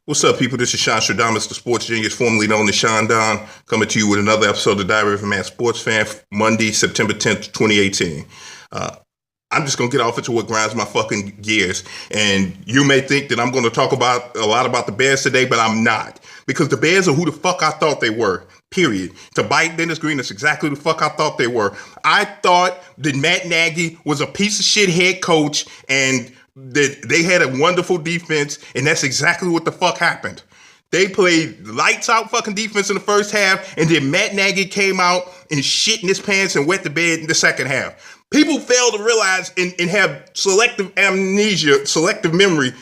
What's up, people? This is Seanstradamus, the sports genius, formerly known as Sean Don, coming to you with another episode of the Diary of a Mad Sports Fan, Monday, September 10th, 2018. I'm just going to get off into what grinds my fucking gears. And you may think that I'm going to talk about a lot about the Bears today, but I'm not. Because the Bears are who the fuck I thought they were, period. To bite Dennis Green, that's exactly who the fuck I thought they were. I thought that Matt Nagy was a piece of shit head coach and that they had a wonderful defense, and that's exactly what the fuck happened. They played lights out fucking defense in the first half, and then Matt Nagy came out and shit in his pants and wet the bed in the second half. People fail to realize and have selective amnesia, selective memory,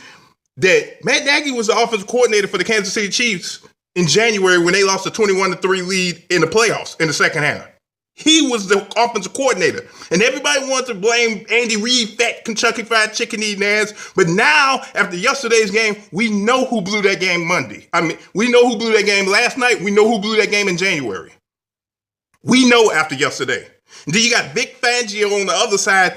that Matt Nagy was the offensive coordinator for the Kansas City Chiefs in January when they lost a 21-3 lead in the playoffs in the second half. He was the offensive coordinator. And everybody wanted to blame Andy Reid, fat Kentucky Fried Chicken eating ass. But now, after yesterday's game, we know who blew that game Monday. We know who blew that game last night. We know who blew that game in January. We know after yesterday. And then you got Vic Fangio on the other side.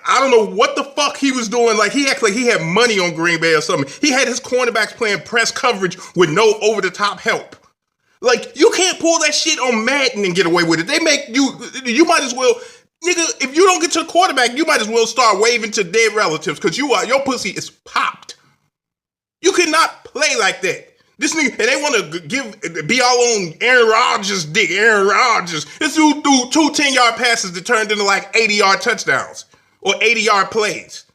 I don't know what the fuck he was doing. Like, he acted like he had money on Green Bay or something. He had his cornerbacks playing press coverage with no over-the-top help. Like, you can't pull that shit on Madden and get away with it. They make you might as well, nigga, if you don't get to the quarterback, you might as well start waving to dead relatives because your pussy is popped. You cannot play like that. This nigga, and they want to be all on Aaron Rodgers' dick. Aaron Rodgers. This dude threw two 10-yard passes that turned into like 80-yard touchdowns or 80-yard plays.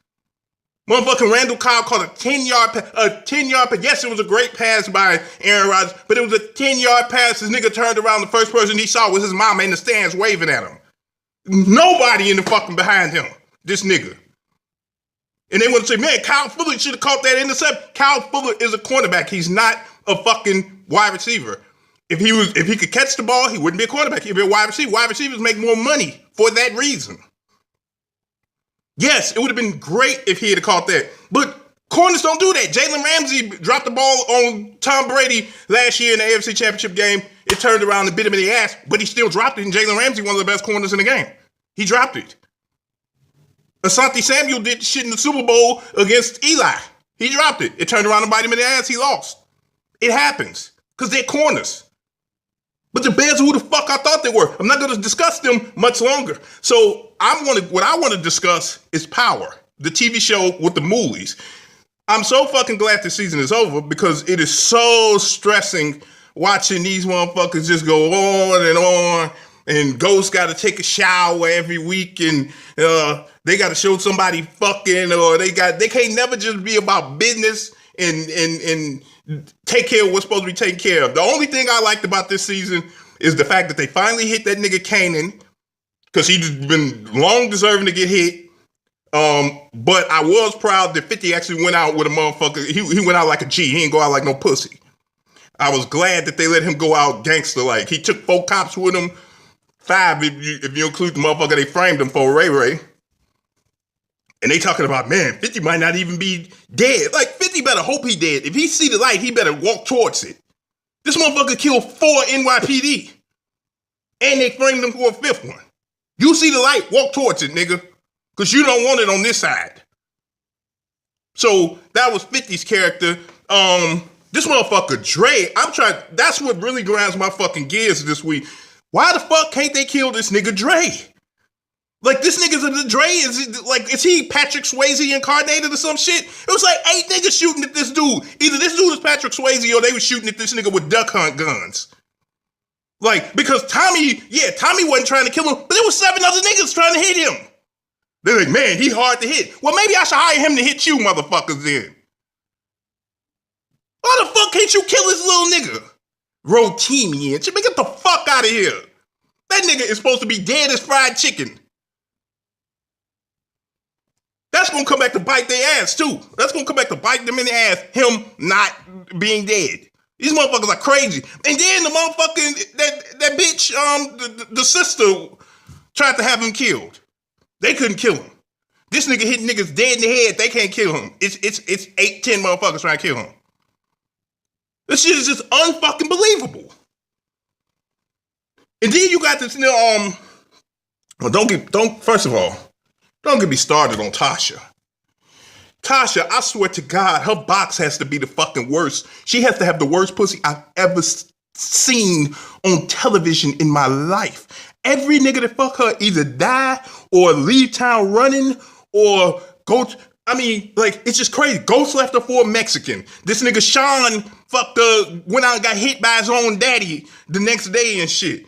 Motherfucking Randall Cobb called a 10-yard pass. Yes, it was a great pass by Aaron Rodgers, but it was a 10-yard pass. This nigga turned around. The first person he saw was his mama in the stands waving at him. Nobody in the fucking behind him. This nigga. And they want to say, man, Kyle Fuller should have caught that interception. Kyle Fuller is a cornerback. He's not a fucking wide receiver. If he could catch the ball, he wouldn't be a quarterback. He'd be a wide receiver. Wide receivers make more money for that reason. Yes, it would have been great if he had caught that. But corners don't do that. Jalen Ramsey dropped the ball on Tom Brady last year in the AFC Championship game. It turned around and bit him in the ass, but he still dropped it. And Jalen Ramsey, one of the best corners in the game. He dropped it. Asante Samuel did shit in the Super Bowl against Eli. He dropped it. It turned around and bite him in the ass. He lost. It happens because they're corners. But the Bears are who the fuck I thought they were. I'm not going to discuss them much longer. So what I want to discuss is Power, the TV show with the Moolies. I'm so fucking glad the season is over because it is so stressing watching these motherfuckers just go on, and Ghost got to take a shower every week, and they got to show somebody fucking, or they can't never just be about business and take care of what's supposed to be taken care of. The only thing I liked about this season is the fact that they finally hit that nigga Kanan, because he's been long deserving to get hit. But I was proud that 50 actually went out with a motherfucker. He went out like a G. He ain't go out like no pussy. I was glad that they let him go out gangster-like. He took 4 cops with him, 5 if you include the motherfucker they framed him for, Ray Ray. And they talking about, man, 50 might not even be dead. Like, 50 better hope he dead. If he see the light, he better walk towards it. This motherfucker killed 4 NYPD. And they framed him for a 5th one. You see the light, walk towards it, nigga. Because you don't want it on this side. So, that was 50's character. This motherfucker, Dre, that's what really grinds my fucking gears this week. Why the fuck can't they kill this nigga Dre? Like, this nigga's Dre, is he Patrick Swayze incarnated or some shit? It was like 8 niggas shooting at this dude. Either this dude is Patrick Swayze or they were shooting at this nigga with duck hunt guns. Like, because Tommy wasn't trying to kill him, but there was 7 other niggas trying to hit him. They're like, man, he hard to hit. Well, maybe I should hire him to hit you motherfuckers then. Why the fuck can't you kill this little nigga? Rotimi and shit, man, get the fuck out of here. That nigga is supposed to be dead as fried chicken. That's going to come back to bite their ass, too. That's going to come back to bite them in the ass, him not being dead. These motherfuckers are crazy. And then the motherfucking, that bitch, the sister tried to have him killed. They couldn't kill him. This nigga hitting niggas dead in the head, they can't kill him. It's 8, 10 motherfuckers trying to kill him. This shit is just unfucking believable. And then you got this, well, first of all, don't get me started on Tasha. Tasha, I swear to God, her box has to be the fucking worst. She has to have the worst pussy I've ever seen on television in my life. Every nigga that fuck her either die or leave town running or go. It's just crazy. Ghost left her for a Mexican. This nigga Sean fucked her, went out and got hit by his own daddy the next day and shit.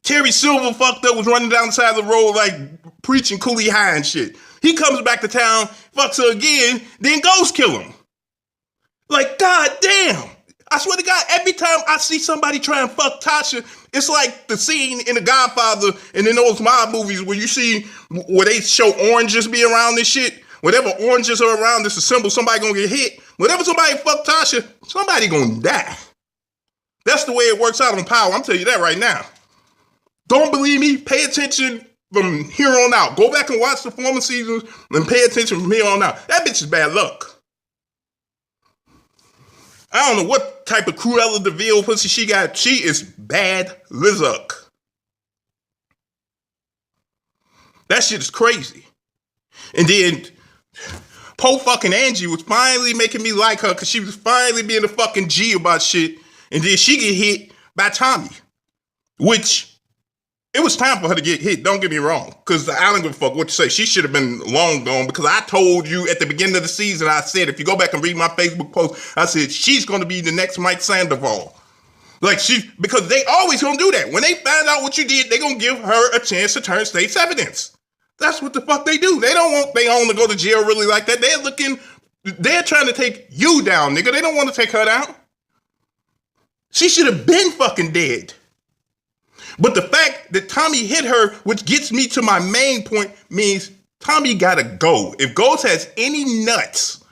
Terry Silver fucked up, was running down the side of the road like preaching coolie high and shit. He comes back to town, fucks her again, then Ghost kill him. Like, god damn. I swear to God, every time I see somebody try and fuck Tasha, it's like the scene in The Godfather and in those mob movies where you see where they show oranges be around this shit. Whatever oranges are around, it's a symbol somebody gonna get hit. Whenever somebody fuck Tasha, somebody gonna die. That's the way it works out on Power. I'm telling you that right now. Don't believe me? Pay attention from here on out. Go back and watch the former seasons and pay attention from here on out. That bitch is bad luck. I don't know what type of Cruella de Vil pussy she got. She is bad luck. That shit is crazy. And then Poe fucking Angie was finally making me like her because she was finally being a fucking G about shit. And then she get hit by Tommy, which it was time for her to get hit. Don't get me wrong, because I don't give a fuck what you say. She should have been long gone because I told you at the beginning of the season, I said, if you go back and read my Facebook post, I said, she's going to be the next Mike Sandoval. Because they always going to do that. When they find out what you did, they going to give her a chance to turn state's evidence. That's what the fuck they do. They don't want their own to go to jail really like that. They're trying to take you down, nigga. They don't want to take her down. She should have been fucking dead. But the fact that Tommy hit her, which gets me to my main point, means Tommy gotta go. If Ghost has any nuts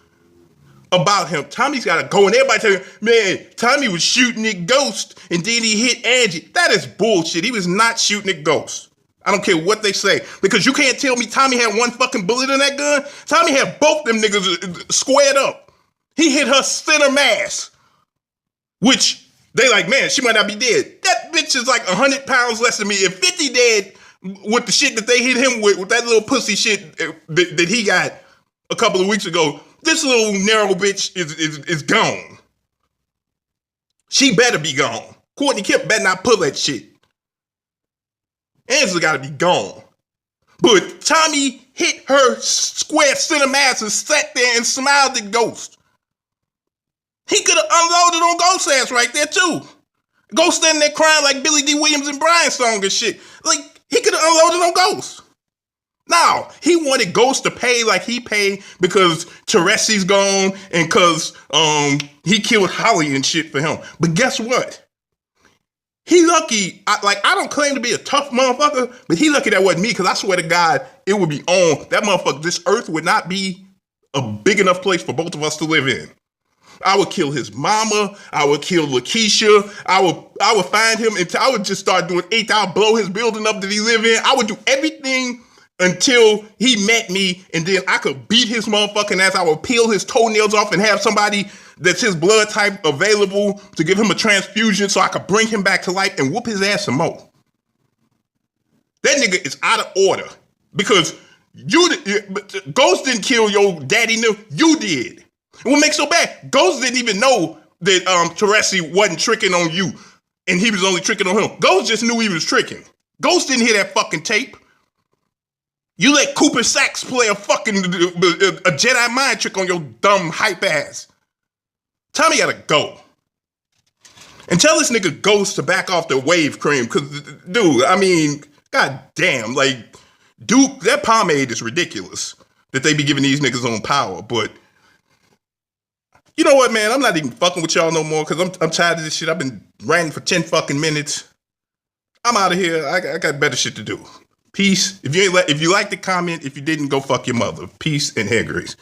about him, Tommy's gotta go. And everybody tell you, man, Tommy was shooting at Ghost and then he hit Angie. That is bullshit. He was not shooting at Ghost. I don't care what they say. Because you can't tell me Tommy had one fucking bullet in that gun. Tommy had both them niggas squared up. He hit her center mass, which they like, man, she might not be dead. That bitch is like 100 pounds less than me. If 50 dead with the shit that they hit him with that little pussy shit that he got a couple of weeks ago, this little narrow bitch is gone. She better be gone. Courtney Kemp better not pull that shit. Angela gotta be gone. But Tommy hit her square center mass and sat there and smiled at Ghost. He could have unloaded on Ghost's ass right there, too. Ghost standing there crying like Billy D. Williams and Brian song and shit. Like, he could have unloaded on Ghost. Now, he wanted Ghost to pay like he paid because Teresi's gone and because he killed Holly and shit for him. But guess what? He lucky. I don't claim to be a tough motherfucker, but he lucky that wasn't me because I swear to God, it would be on. That motherfucker, this earth would not be a big enough place for both of us to live in. I would kill his mama. I would kill Lakeisha. I would find him and I would just start doing eighth. I'll blow his building up that he live in. I would do everything until he met me, and then I could beat his motherfucking ass. I would peel his toenails off and have somebody that's his blood type available to give him a transfusion so I could bring him back to life and whoop his ass some more. That nigga is out of order because Ghost didn't kill your daddy. You did. What makes so bad? Ghost didn't even know that Teresi wasn't tricking on you and he was only tricking on him. Ghost just knew he was tricking. Ghost didn't hear that fucking tape. You let Cooper Sacks play a Jedi mind trick on your dumb hype ass. Tommy gotta go. And tell this nigga Ghost to back off the wave cream because, dude, I mean, god damn, like, dude, that pomade is ridiculous that they be giving these niggas on Power, but you know what, man? I'm not even fucking with y'all no more because I'm tired of this shit. I've been ranting for 10 fucking minutes. I'm out of here. I got better shit to do. Peace. If you like the comment, if you didn't, go fuck your mother. Peace and hair grease.